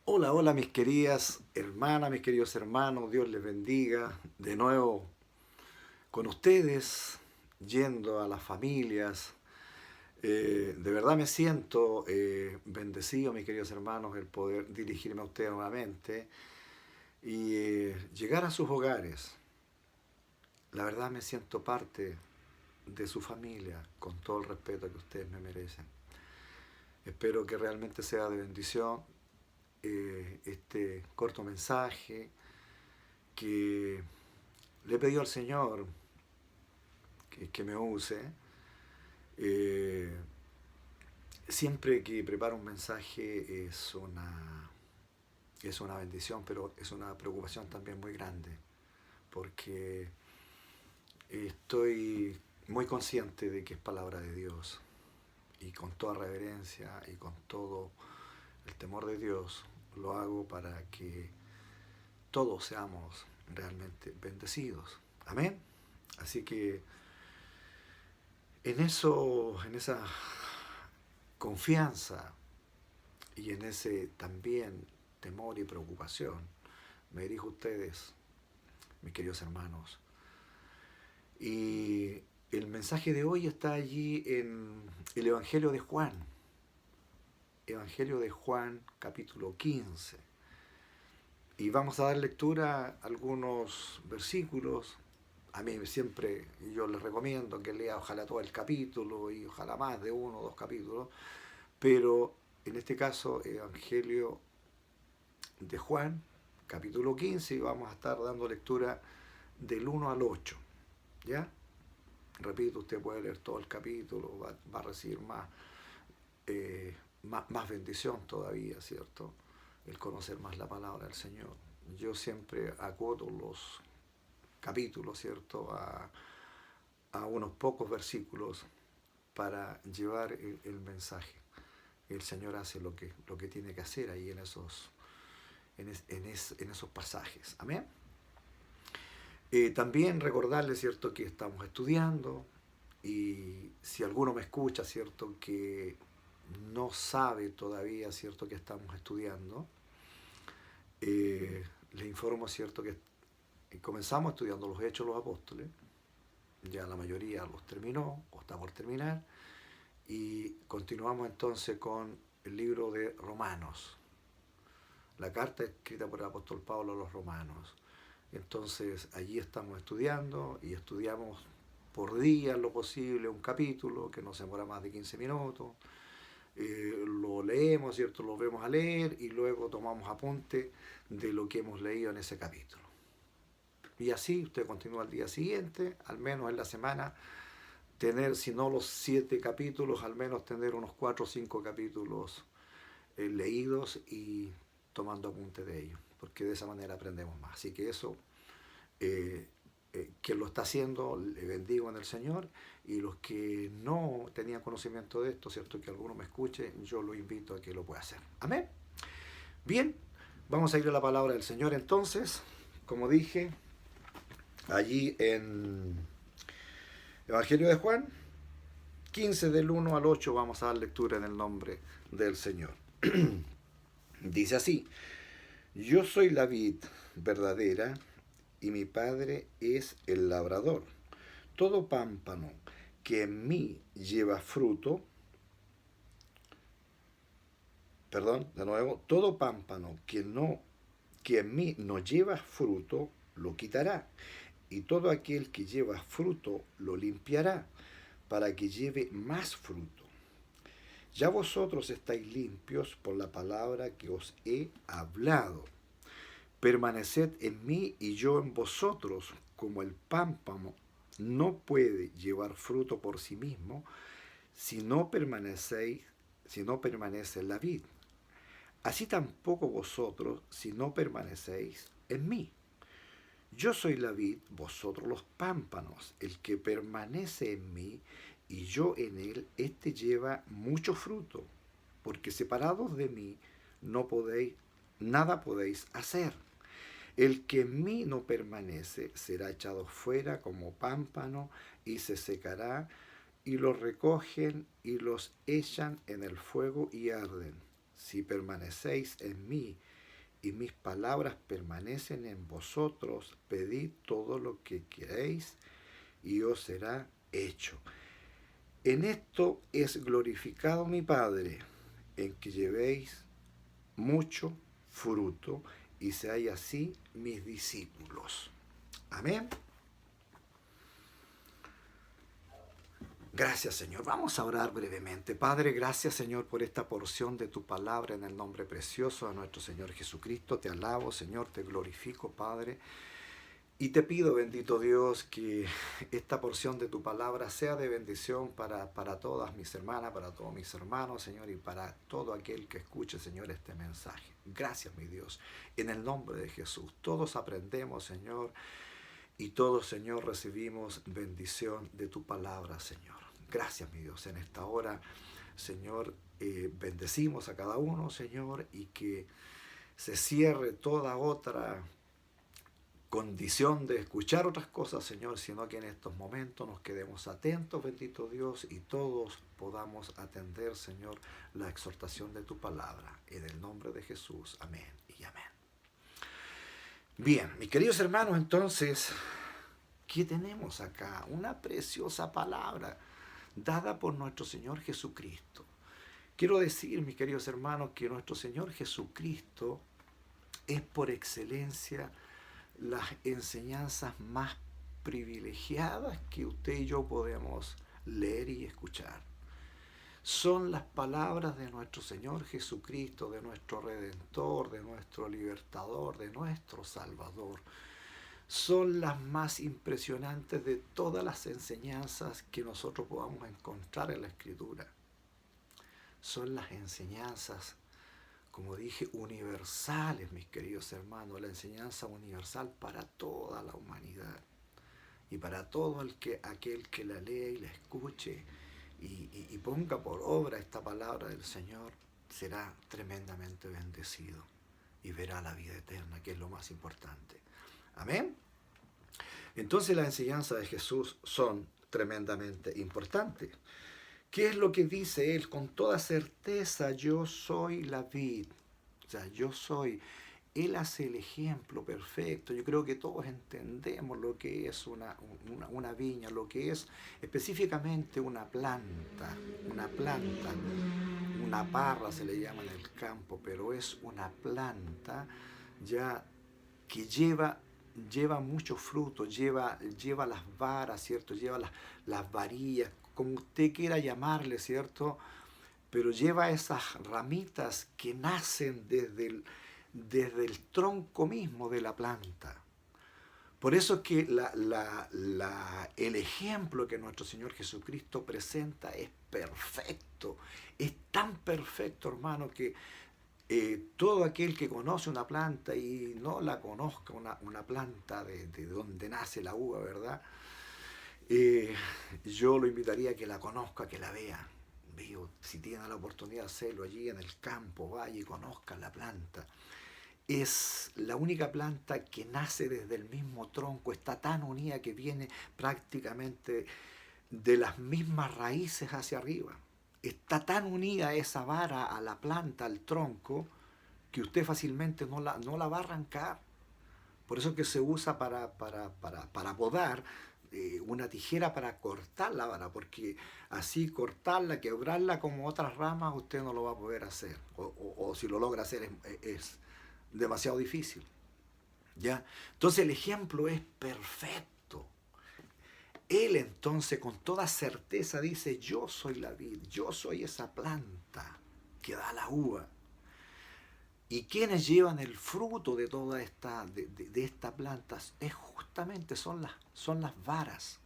Hola, hola mis queridas hermanas, mis queridos hermanos, Dios les bendiga. De nuevo con ustedes, yendo a las familias. De verdad me siento bendecido, mis queridos hermanos, el poder dirigirme a ustedes nuevamente y llegar a sus hogares. La verdad me siento parte de su familia, con todo el respeto que ustedes me merecen. Espero que realmente sea de bendición este corto mensaje que le he pedido al Señor que me use. Eh, Siempre que preparo un mensaje es una bendición, pero es una preocupación también muy grande, porque estoy muy consciente de que es palabra de Dios y con toda reverencia y con todo el temor de Dios lo hago para que todos seamos realmente bendecidos. Amén. Así que en esa confianza y en ese también temor y preocupación, me dirijo a ustedes, mis queridos hermanos. Y el mensaje de hoy está allí en el Evangelio de Juan. Evangelio de Juan, capítulo 15. Y vamos a dar lectura a algunos versículos. A mí siempre, yo les recomiendo que lea ojalá todo el capítulo y ojalá más de uno o dos capítulos. Pero en este caso, Evangelio de Juan, capítulo 15, y vamos a estar dando lectura del 1 al 8. ¿Ya? Repito, usted puede leer todo el capítulo, va a recibir más bendición todavía, ¿cierto? El conocer más la palabra del Señor. Yo siempre acoto los capítulos, ¿cierto? A unos pocos versículos para llevar el mensaje. El Señor hace lo que tiene que hacer ahí en esos pasajes. Amén. También recordarles, ¿cierto?, que estamos estudiando y si alguno me escucha, ¿cierto?, que no sabe todavía, ¿cierto?, que estamos estudiando, le informo, ¿cierto?, que comenzamos estudiando los Hechos de los Apóstoles, ya la mayoría los terminó o está por terminar, y continuamos entonces con el libro de Romanos, la carta escrita por el apóstol Pablo a los romanos. Entonces allí estamos estudiando y estudiamos por día en lo posible un capítulo que no se demora más de 15 minutos. Lo leemos, ¿cierto? Lo vemos a leer y luego tomamos apunte de lo que hemos leído en ese capítulo. Y así usted continúa al día siguiente, al menos en la semana, tener, si no los 7 capítulos, al menos tener unos 4 o 5 capítulos leídos y tomando apunte de ellos, porque de esa manera aprendemos más. Así que eso, quien lo está haciendo, le bendigo en el Señor, y los que no tenían conocimiento de esto, ¿cierto? Que alguno me escuche, yo lo invito a que lo pueda hacer. Amén. Bien, vamos a ir a la palabra del Señor entonces, como dije, allí en Evangelio de Juan, 15 del 1 al 8 vamos a dar lectura en el nombre del Señor. Dice así: yo soy la vid verdadera y mi padre es el labrador. Todo pámpano que en mí lleva fruto, perdón, de nuevo, todo pámpano que en mí no lleva fruto, lo quitará, y todo aquel que lleva fruto lo limpiará, para que lleve más fruto. Ya vosotros estáis limpios por la palabra que os he hablado. Permaneced en mí y yo en vosotros, como el pámpano no puede llevar fruto por sí mismo si no permanecéis, si no permanece en la vid. Así tampoco vosotros si no permanecéis en mí. Yo soy la vid, vosotros los pámpanos. El que permanece en mí y yo en él, éste lleva mucho fruto, porque separados de mí no podéis, nada podéis hacer. El que en mí no permanece será echado fuera como pámpano y se secará, y los recogen y los echan en el fuego y arden. Si permanecéis en mí y mis palabras permanecen en vosotros, pedid todo lo que queréis y os será hecho. En esto es glorificado mi Padre, en que llevéis mucho fruto y seáis así mis discípulos. Amén. Gracias, Señor. Vamos a orar brevemente. Padre, gracias, Señor, por esta porción de tu palabra en el nombre precioso de nuestro Señor Jesucristo. Te alabo, Señor, te glorifico, Padre. Y te pido, bendito Dios, que esta porción de tu palabra sea de bendición para todas mis hermanas, para todos mis hermanos, Señor, y para todo aquel que escuche, Señor, este mensaje. Gracias, mi Dios. En el nombre de Jesús, todos aprendemos, Señor, y todos, Señor, recibimos bendición de tu palabra, Señor. Gracias, mi Dios. En esta hora, Señor, bendecimos a cada uno, Señor, y que se cierre toda otra condición de escuchar otras cosas, Señor, sino que en estos momentos nos quedemos atentos, bendito Dios, y todos podamos atender, Señor, la exhortación de tu palabra. En el nombre de Jesús. Amén y amén. Bien, mis queridos hermanos, entonces, ¿qué tenemos acá? Una preciosa palabra dada por nuestro Señor Jesucristo. Quiero decir, mis queridos hermanos, que nuestro Señor Jesucristo es por excelencia las enseñanzas más privilegiadas que usted y yo podemos leer y escuchar. Son las palabras de nuestro Señor Jesucristo, de nuestro Redentor, de nuestro Libertador, de nuestro Salvador. Son las más impresionantes de todas las enseñanzas que nosotros podamos encontrar en la Escritura. Son las enseñanzas, como dije, universales, mis queridos hermanos, la enseñanza universal para toda la humanidad y para todo aquel que la lea y la escuche y ponga por obra esta palabra del Señor, será tremendamente bendecido y verá la vida eterna, que es lo más importante. Amén. Entonces las enseñanzas de Jesús son tremendamente importantes. ¿Qué es lo que dice Él? Con toda certeza, yo soy la vid. O sea, yo soy. Él hace el ejemplo perfecto. Yo creo que todos entendemos lo que es una viña, lo que es específicamente una planta, una parra se le llama en el campo, pero es una planta ya que lleva mucho fruto, lleva las varas, ¿cierto? Lleva las varillas, como usted quiera llamarle, ¿cierto? Pero lleva esas ramitas que nacen desde el tronco mismo de la planta. Por eso es que el ejemplo que nuestro Señor Jesucristo presenta es perfecto. Es tan perfecto, hermano, que todo aquel que conoce una planta y no la conozca, una planta de donde nace la uva, ¿verdad? Yo lo invitaría a que la conozca, que la vea. Si tiene la oportunidad de hacerlo allí en el campo, vaya y conozca la planta. Es la única planta que nace desde el mismo tronco, está tan unida que viene prácticamente de las mismas raíces hacia arriba. Está tan unida esa vara a la planta, al tronco, que usted fácilmente no la va a arrancar. Por eso que se usa para podar una tijera para cortar la vara, porque así cortarla, quebrarla como otras ramas, usted no lo va a poder hacer. O si lo logra hacer es demasiado difícil. ¿Ya? Entonces el ejemplo es perfecto. Él entonces con toda certeza dice, yo soy la vid, yo soy esa planta que da la uva. Y quienes llevan el fruto de toda esta planta es justamente son las varas.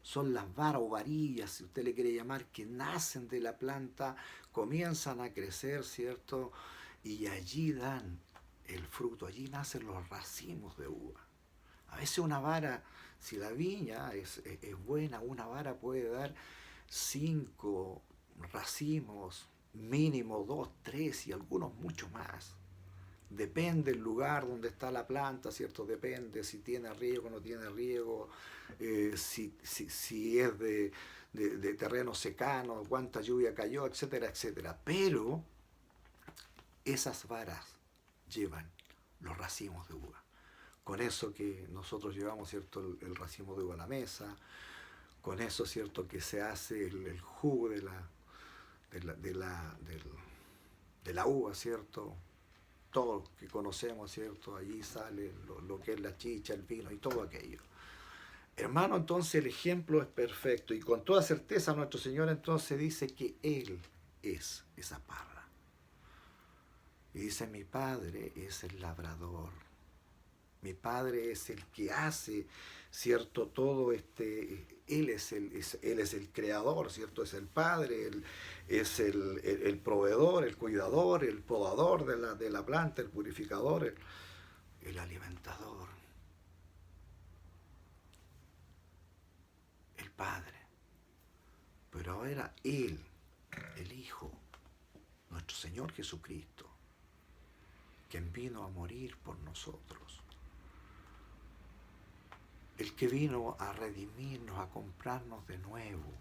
Son las varas o varillas, si usted le quiere llamar, que nacen de la planta, comienzan a crecer, ¿cierto? Y allí dan el fruto, allí nacen los racimos de uva. A veces una vara, si la viña es buena, una vara puede dar 5 racimos, mínimo 2, 3 y algunos mucho más. Depende del lugar donde está la planta, ¿cierto? Depende si tiene riego o no tiene riego, si es de terreno secano, cuánta lluvia cayó, etcétera, etcétera. Pero esas varas llevan los racimos de uva. Con eso que nosotros llevamos, ¿cierto?, el racimo de uva a la mesa, con eso, ¿cierto?, que se hace el jugo de la uva, ¿cierto? Todo lo que conocemos, ¿cierto? Allí sale lo que es la chicha, el vino y todo aquello. Hermano, entonces el ejemplo es perfecto y con toda certeza nuestro Señor entonces dice que Él es esa parra. Y dice, mi Padre es el labrador. Mi Padre es el que hace, ¿cierto? Todo Él es el creador, ¿cierto? Es el Padre, es el proveedor, el cuidador, el podador de la planta, el purificador, el alimentador, el Padre. Pero ahora Él, el Hijo, nuestro Señor Jesucristo, quien vino a morir por nosotros, el que vino a redimirnos, a comprarnos de nuevo.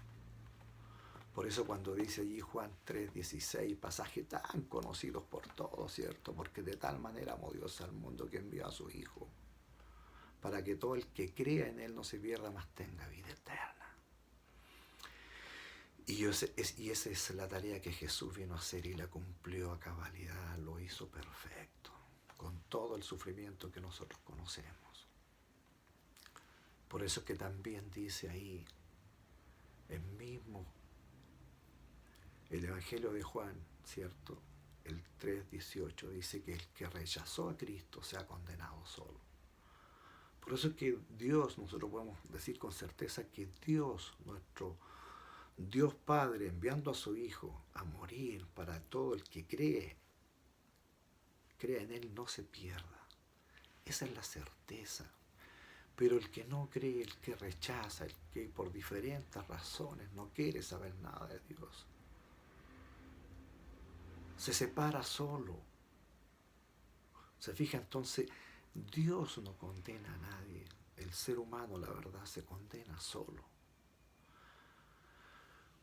Por eso cuando dice allí Juan 3:16, pasaje tan conocido por todos, ¿cierto? Porque de tal manera amó Dios al mundo que envió a su Hijo, para que todo el que crea en Él no se pierda, mas tenga vida eterna. Y esa es la tarea que Jesús vino a hacer y la cumplió a cabalidad, lo hizo perfecto, con todo el sufrimiento que nosotros conocemos. Por eso es que también dice ahí, el Evangelio de Juan, ¿cierto? El 3:18 dice que el que rechazó a Cristo se ha condenado solo. Por eso es que Dios, nosotros podemos decir con certeza que Dios, nuestro Dios Padre, enviando a su Hijo a morir para todo el que cree en Él, no se pierda. Esa es la certeza. Pero el que no cree, el que rechaza, el que por diferentes razones no quiere saber nada de Dios, se separa solo. Se fija entonces, Dios no condena a nadie. El ser humano, la verdad, se condena solo.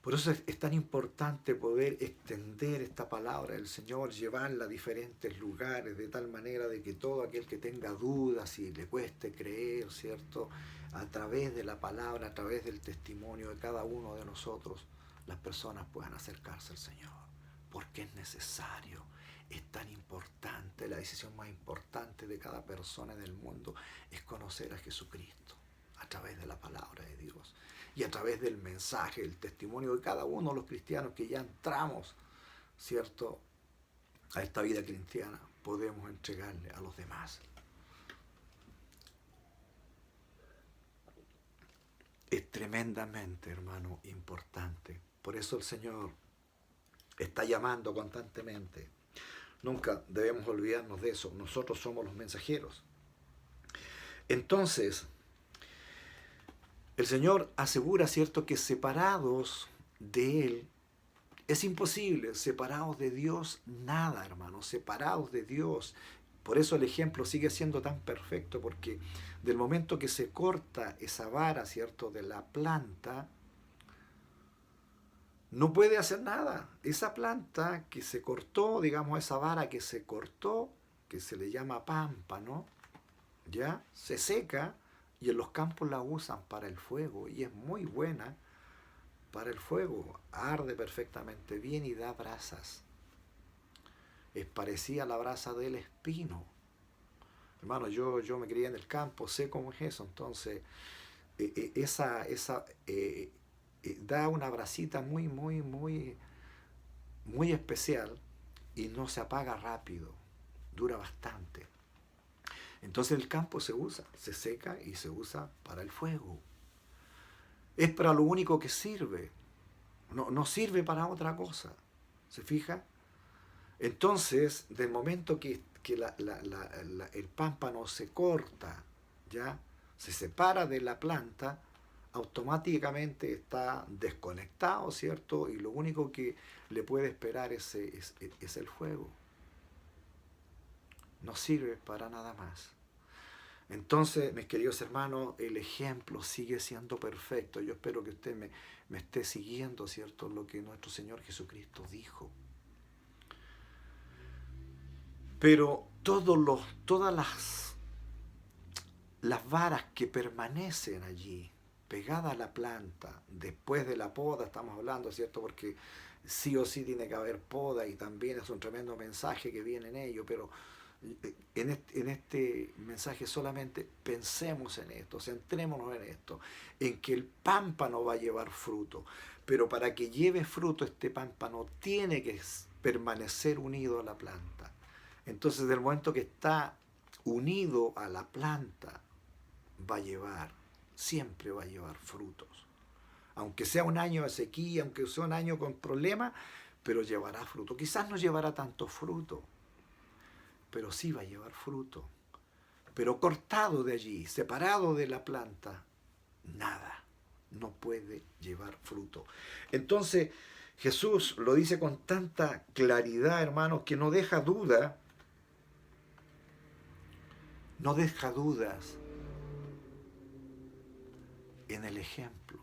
Por eso es tan importante poder extender esta palabra del Señor, llevarla a diferentes lugares, de tal manera de que todo aquel que tenga dudas y le cueste creer, ¿cierto?, a través de la palabra, a través del testimonio de cada uno de nosotros, las personas puedan acercarse al Señor. Porque es necesario, es tan importante, la decisión más importante de cada persona en el mundo es conocer a Jesucristo a través de la palabra de Dios. Y a través del mensaje, el testimonio de cada uno de los cristianos que ya entramos, ¿cierto?, a esta vida cristiana, podemos entregarle a los demás. Es tremendamente, hermano, importante. Por eso el Señor está llamando constantemente. Nunca debemos olvidarnos de eso. Nosotros somos los mensajeros. Entonces, el Señor asegura, ¿cierto?, que separados de Él es imposible, separados de Dios nada, hermanos, separados de Dios. Por eso el ejemplo sigue siendo tan perfecto, porque del momento que se corta esa vara, ¿cierto?, de la planta, no puede hacer nada. Esa planta que se cortó, digamos, esa vara que se cortó, que se le llama pámpano, ya se seca. Y en los campos la usan para el fuego y es muy buena para el fuego. Arde perfectamente bien y da brasas. Es parecida a la brasa del espino. Hermano, yo me crié en el campo, sé cómo es eso. Entonces, da una brasita muy, muy, muy, muy especial y no se apaga rápido. Dura bastante. Entonces el campo se usa, se seca y se usa para el fuego. Es para lo único que sirve. No sirve para otra cosa. ¿Se fija? Entonces, del momento que el pámpano se corta, ya se separa de la planta, automáticamente está desconectado, ¿cierto? Y lo único que le puede esperar es el fuego. No sirve para nada más. Entonces, mis queridos hermanos, el ejemplo sigue siendo perfecto. Yo espero que usted me esté siguiendo, ¿cierto?, lo que nuestro Señor Jesucristo dijo. Pero todas las varas que permanecen allí, pegadas a la planta, después de la poda, estamos hablando, ¿cierto? Porque sí o sí tiene que haber poda y también es un tremendo mensaje que viene en ello, pero en este mensaje solamente pensemos en esto, centrémonos en esto, en que el pámpano va a llevar fruto, pero para que lleve fruto este pámpano tiene que permanecer unido a la planta. Entonces, del momento que está unido a la planta, va a llevar, siempre va a llevar frutos. Aunque sea un año de sequía, aunque sea un año con problemas, pero llevará fruto. Quizás no llevará tanto fruto, pero sí va a llevar fruto. Pero cortado de allí, separado de la planta, nada, no puede llevar fruto. Entonces, Jesús lo dice con tanta claridad, hermanos, que no deja dudas en el ejemplo.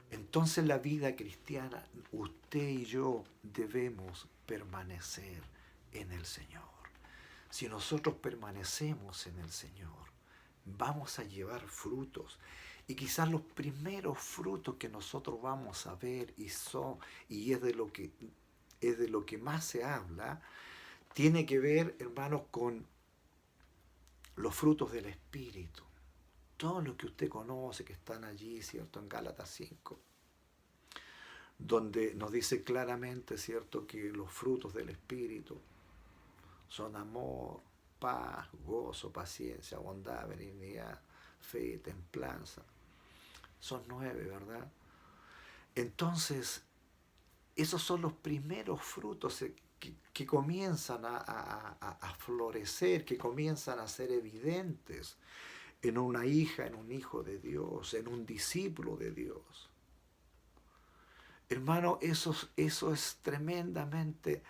Entonces la vida cristiana, usted y yo debemos permanecer en el Señor. Si nosotros permanecemos en el Señor, vamos a llevar frutos. Y quizás los primeros frutos que nosotros vamos a ver y es de lo que más se habla, tiene que ver, hermanos, con los frutos del Espíritu. Todo lo que usted conoce, que están allí, ¿cierto? En Gálatas 5, donde nos dice claramente, ¿cierto?, que los frutos del Espíritu son amor, paz, gozo, paciencia, bondad, benignidad, fe, templanza. Son 9, ¿verdad? Entonces, esos son los primeros frutos que comienzan a florecer, que comienzan a ser evidentes en una hija, en un hijo de Dios, en un discípulo de Dios. Hermano, eso es tremendamente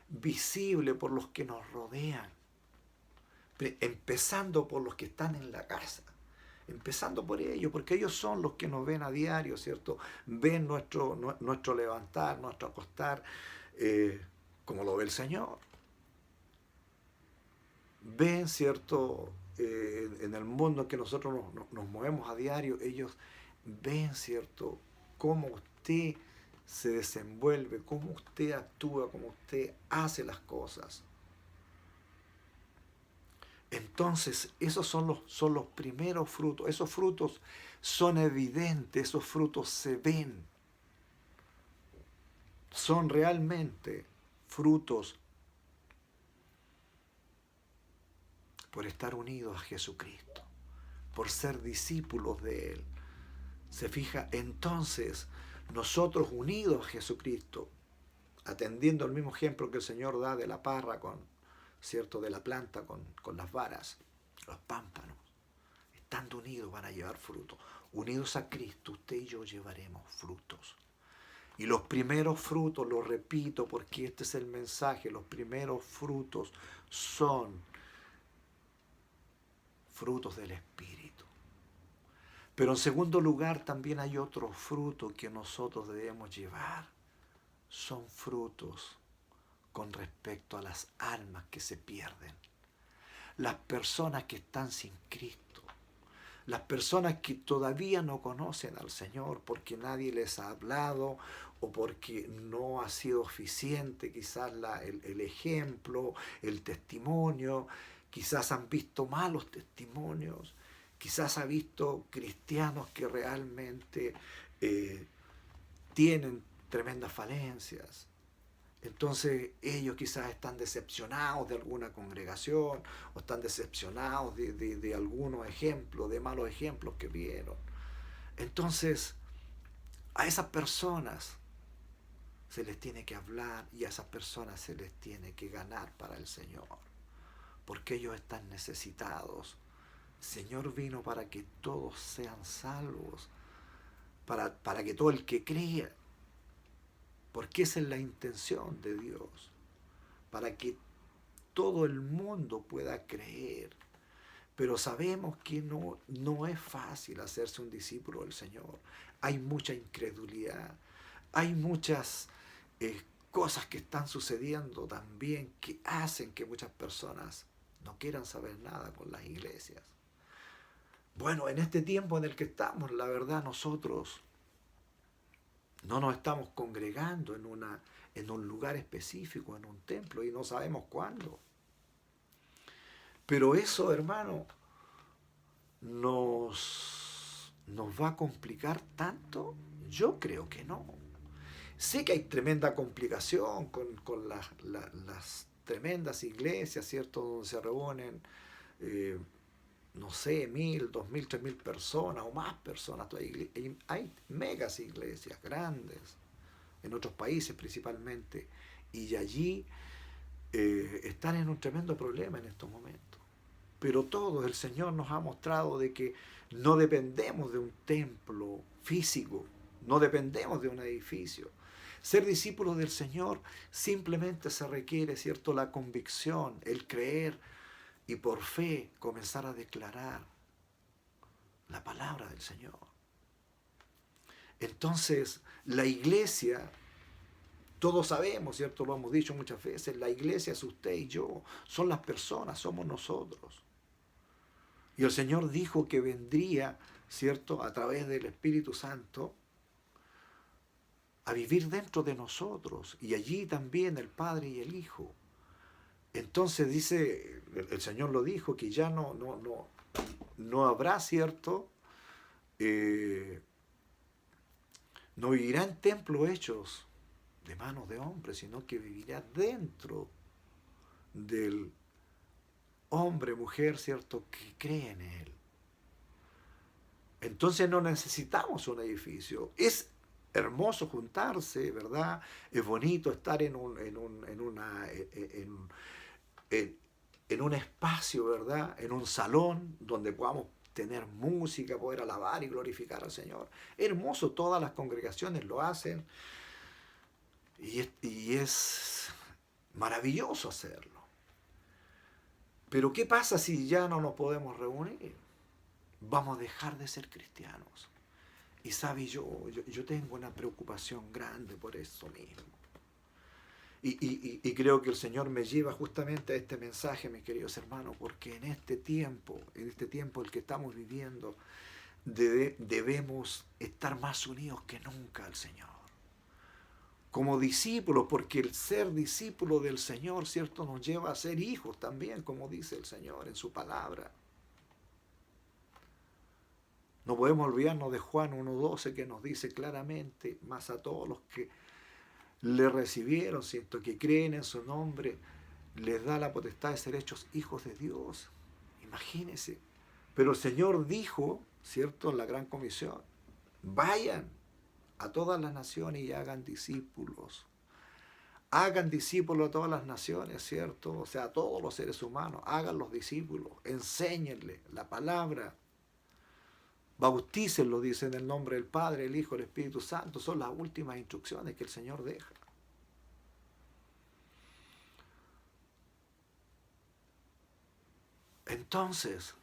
visible por los que nos rodean, empezando por los que están en la casa, empezando por ellos, porque ellos son los que nos ven a diario, ¿cierto? Ven nuestro levantar, nuestro acostar, como lo ve el Señor. Ven, ¿cierto? En el mundo en que nosotros nos movemos a diario, ellos ven, ¿cierto?, cómo usted se desenvuelve, cómo usted actúa, cómo usted hace las cosas. Entonces, esos son los primeros frutos. Esos frutos son evidentes, esos frutos se ven. Son realmente frutos por estar unidos a Jesucristo, por ser discípulos de Él. Se fija, entonces, nosotros unidos a Jesucristo, atendiendo el mismo ejemplo que el Señor da de la parra ¿cierto?, de la planta con las varas, los pámpanos, estando unidos van a llevar fruto. Unidos a Cristo, usted y yo llevaremos frutos. Y los primeros frutos, lo repito porque este es el mensaje, los primeros frutos son frutos del Espíritu. Pero en segundo lugar también hay otro fruto que nosotros debemos llevar. Son frutos con respecto a las almas que se pierden. Las personas que están sin Cristo. Las personas que todavía no conocen al Señor porque nadie les ha hablado o porque no ha sido eficiente quizás el ejemplo, el testimonio. Quizás han visto malos testimonios. Quizás ha visto cristianos que realmente tienen tremendas falencias. Entonces ellos quizás están decepcionados de alguna congregación o están decepcionados de algunos ejemplos, de malos ejemplos que vieron. Entonces a esas personas se les tiene que hablar y a esas personas se les tiene que ganar para el Señor, porque ellos están necesitados. El Señor vino para que todos sean salvos, para que todo el que crea, porque esa es la intención de Dios, para que todo el mundo pueda creer. Pero sabemos que no es fácil hacerse un discípulo del Señor. Hay mucha incredulidad, hay muchas cosas que están sucediendo también que hacen que muchas personas no quieran saber nada con las iglesias. Bueno, en este tiempo en el que estamos, la verdad, nosotros no nos estamos congregando en un lugar específico, en un templo, y no sabemos cuándo. Pero eso, hermano, nos va a complicar tanto. Yo creo que no. Sé que hay tremenda complicación con las tremendas iglesias, ¿cierto? Donde se reúnen, eh, no sé, 1.000, 2.000, 3.000 personas o más personas. Hay megas iglesias grandes, en otros países principalmente, y allí están en un tremendo problema en estos momentos. Pero todos, el Señor nos ha mostrado de que no dependemos de un templo físico, no dependemos de un edificio. Ser discípulos del Señor simplemente se requiere, ¿cierto?, la convicción, el creer y por fe comenzar a declarar la palabra del Señor. Entonces, la iglesia, todos sabemos, ¿cierto?, lo hemos dicho muchas veces, la iglesia es usted y yo, son las personas, somos nosotros. Y el Señor dijo que vendría, ¿cierto?, a través del Espíritu Santo, a vivir dentro de nosotros, y allí también el Padre y el Hijo. Entonces dice, el Señor lo dijo, que ya no habrá, ¿cierto?, no vivirá en templos hechos de manos de hombres, sino que vivirá dentro del hombre, mujer, ¿cierto?, que cree en Él. Entonces no necesitamos un edificio. Es hermoso juntarse, ¿verdad? Es bonito estar en un espacio, ¿verdad? En un salón donde podamos tener música, poder alabar y glorificar al Señor. Hermoso, todas las congregaciones lo hacen y es maravilloso hacerlo. Pero ¿qué pasa si ya no nos podemos reunir? Vamos a dejar de ser cristianos. Y sabe, yo tengo una preocupación grande por eso mismo. Y creo que el Señor me lleva justamente a este mensaje, mis queridos hermanos, porque en este tiempo el que estamos viviendo, debemos estar más unidos que nunca al Señor. Como discípulos, porque el ser discípulo del Señor, ¿cierto?, nos lleva a ser hijos también, como dice el Señor en su palabra. No podemos olvidarnos de Juan 1:12, que nos dice claramente, más a todos los que le recibieron, ¿cierto?, que creen en su nombre, les da la potestad de ser hechos hijos de Dios. Imagínense. Pero el Señor dijo, ¿cierto?, en la gran comisión, vayan a todas las naciones y hagan discípulos. Hagan discípulos a todas las naciones, ¿cierto? O sea, a todos los seres humanos. Hagan los discípulos. Enséñenles la palabra. Bautícenlo, dice, en el nombre del Padre, el Hijo, el Espíritu Santo. Son las últimas instrucciones que el Señor deja. Entonces,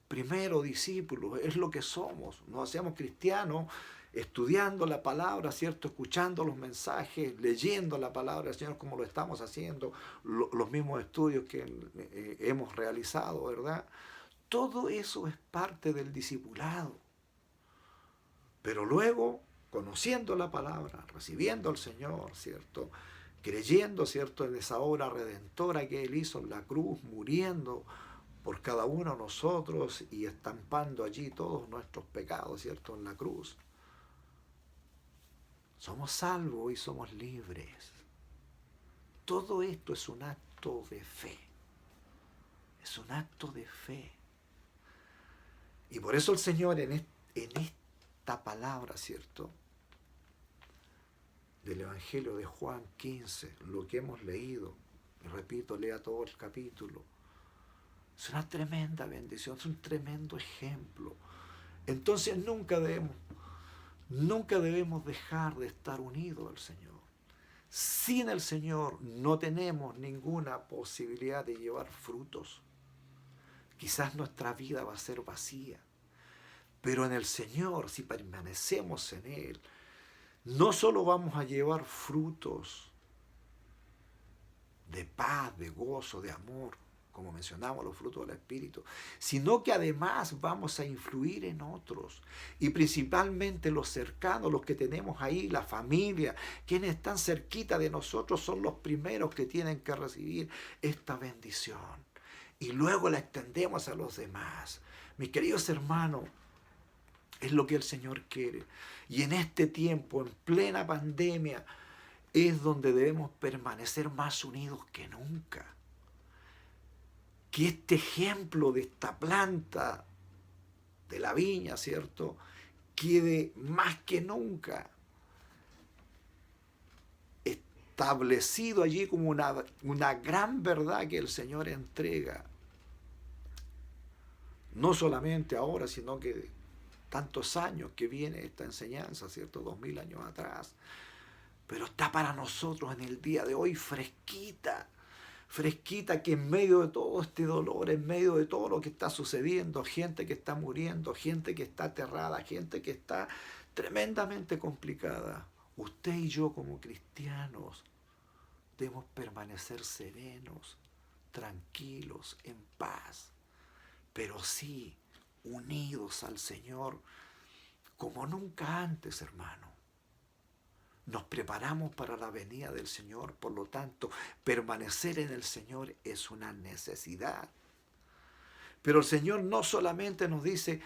primero discípulos, es lo que somos. Nos hacemos cristianos estudiando la palabra, ¿cierto?, escuchando los mensajes, leyendo la palabra del Señor como lo estamos haciendo, los mismos estudios que hemos realizado, ¿verdad? Todo eso es parte del discipulado. Pero luego, conociendo la palabra, recibiendo al Señor, ¿cierto?, creyendo, ¿cierto?, en esa obra redentora que Él hizo en la cruz, muriendo por cada uno de nosotros y estampando allí todos nuestros pecados, ¿cierto?, en la cruz. Somos salvos y somos libres. Todo esto es un acto de fe. Es un acto de fe. Y por eso el Señor en esta palabra, ¿cierto?, del Evangelio de Juan 15, lo que hemos leído, y repito, lea todo el capítulo, es una tremenda bendición, es un tremendo ejemplo. Entonces nunca debemos dejar de estar unidos al Señor. Sin el Señor no tenemos ninguna posibilidad de llevar frutos. Quizás nuestra vida va a ser vacía, pero en el Señor, si permanecemos en Él, no solo vamos a llevar frutos, de paz, de gozo, de amor, como mencionamos, los frutos del Espíritu, sino que además vamos a influir en otros, y principalmente los cercanos, los que tenemos ahí, la familia, quienes están cerquita de nosotros, son los primeros que tienen que recibir esta bendición. Y luego la extendemos a los demás. Mis queridos hermanos, es lo que el Señor quiere. Y en este tiempo, en plena pandemia, es donde debemos permanecer más unidos que nunca. Que este ejemplo de esta planta, de la viña, ¿cierto?, quede más que nunca establecido allí como una gran verdad que el Señor entrega. No solamente ahora, sino que tantos años que viene esta enseñanza, ¿cierto? 2000 años atrás. Pero está para nosotros en el día de hoy fresquita. Fresquita, que en medio de todo este dolor, en medio de todo lo que está sucediendo, gente que está muriendo, gente que está aterrada, gente que está tremendamente complicada, usted y yo como cristianos debemos permanecer serenos, tranquilos, en paz, pero sí unidos al Señor como nunca antes, hermano. Nos preparamos para la venida del Señor, por lo tanto, permanecer en el Señor es una necesidad. Pero el Señor no solamente nos dice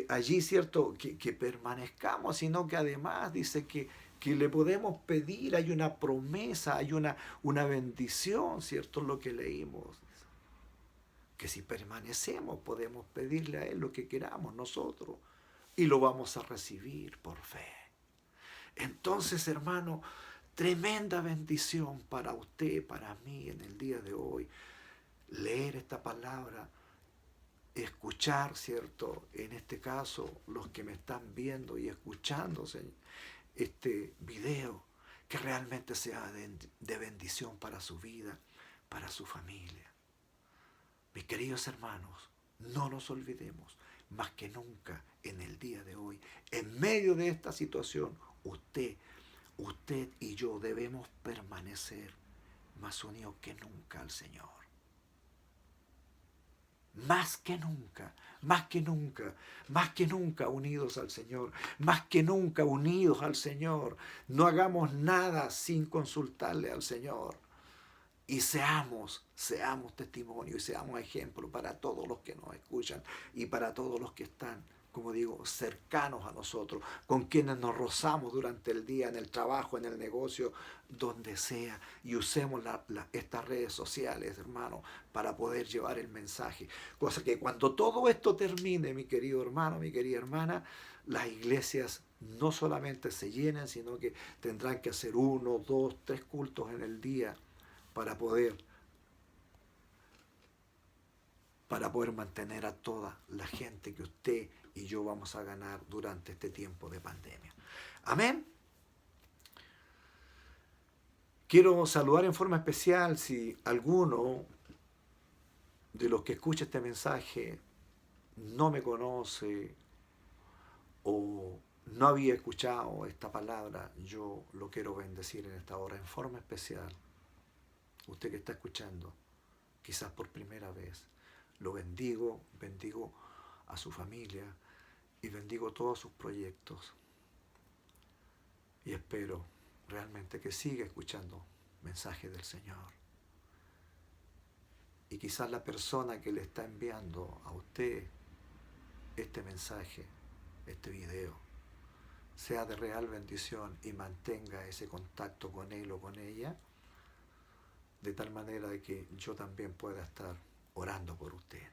allí, ¿cierto?, que permanezcamos, sino que además dice que le podemos pedir, hay una promesa, hay una bendición, ¿cierto?, lo que leímos. Que si permanecemos podemos pedirle a Él lo que queramos nosotros y lo vamos a recibir por fe. Entonces, hermano, tremenda bendición para usted, para mí en el día de hoy. Leer esta palabra, escuchar, ¿cierto? En este caso, los que me están viendo y escuchando este video, que realmente sea de bendición para su vida, para su familia. Mis queridos hermanos, no nos olvidemos, más que nunca en el día de hoy, en medio de esta situación, usted y yo debemos permanecer más unidos que nunca al Señor. Más que nunca, más que nunca, más que nunca unidos al Señor, más que nunca unidos al Señor. No hagamos nada sin consultarle al Señor. Y seamos testimonio y seamos ejemplo para todos los que nos escuchan y para todos los que están, como digo, cercanos a nosotros, con quienes nos rozamos durante el día, en el trabajo, en el negocio, donde sea. Y usemos estas redes sociales, hermano, para poder llevar el mensaje. Cosa que cuando todo esto termine, mi querido hermano, mi querida hermana, las iglesias no solamente se llenen, sino que tendrán que hacer 1, 2, 3 cultos en el día para poder mantener a toda la gente que usted y yo vamos a ganar durante este tiempo de pandemia. Amén. Quiero saludar en forma especial si alguno de los que escucha este mensaje no me conoce o no había escuchado esta palabra, yo lo quiero bendecir en esta hora en forma especial. Usted que está escuchando, quizás por primera vez, lo bendigo a su familia y bendigo todos sus proyectos. Y espero realmente que siga escuchando mensajes del Señor. Y quizás la persona que le está enviando a usted este mensaje, este video, sea de real bendición y mantenga ese contacto con él o con ella, de tal manera de que yo también pueda estar orando por usted.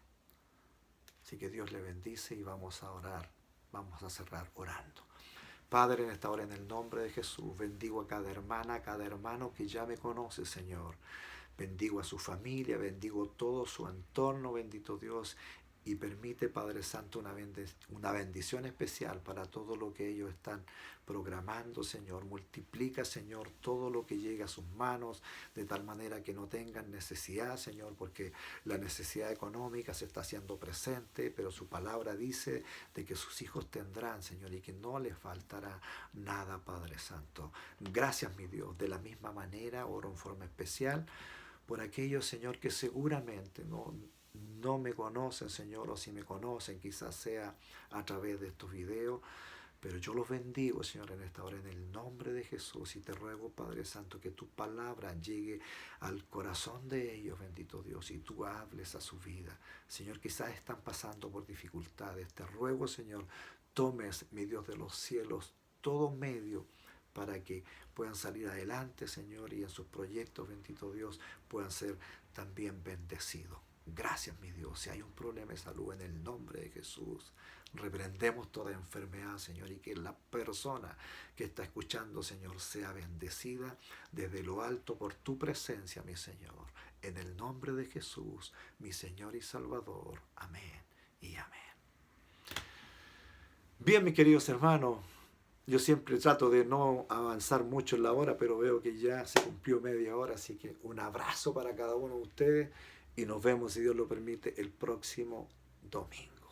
Así que Dios le bendice y vamos a orar, vamos a cerrar orando. Padre, en esta hora, en el nombre de Jesús, bendigo a cada hermana, a cada hermano que ya me conoce, Señor. Bendigo a su familia, bendigo todo su entorno, bendito Dios, y permite, Padre Santo, una bendición especial para todo lo que ellos están programando, Señor. Multiplica, Señor, todo lo que llegue a sus manos, de tal manera que no tengan necesidad, Señor, porque la necesidad económica se está haciendo presente, pero su palabra dice de que sus hijos tendrán, Señor, y que no les faltará nada, Padre Santo. Gracias, mi Dios. De la misma manera, oro en forma especial por aquellos, Señor, que seguramente no me conocen, Señor, o si me conocen, quizás sea a través de estos videos, pero yo los bendigo, Señor, en esta hora, en el nombre de Jesús, y te ruego, Padre Santo, que tu palabra llegue al corazón de ellos, bendito Dios, y tú hables a su vida. Señor, quizás están pasando por dificultades. Te ruego, Señor, tomes, mi Dios de los cielos, todo medio para que puedan salir adelante, Señor, y en sus proyectos, bendito Dios, puedan ser también bendecidos. Gracias, mi Dios. Si hay un problema de salud, en el nombre de Jesús, reprendemos toda enfermedad, Señor, y que la persona que está escuchando, Señor, sea bendecida desde lo alto por tu presencia, mi Señor. En el nombre de Jesús, mi Señor y Salvador. Amén y amén. Bien, mis queridos hermanos, yo siempre trato de no avanzar mucho en la hora, pero veo que ya se cumplió media hora, así que un abrazo para cada uno de ustedes y nos vemos, si Dios lo permite, el próximo domingo.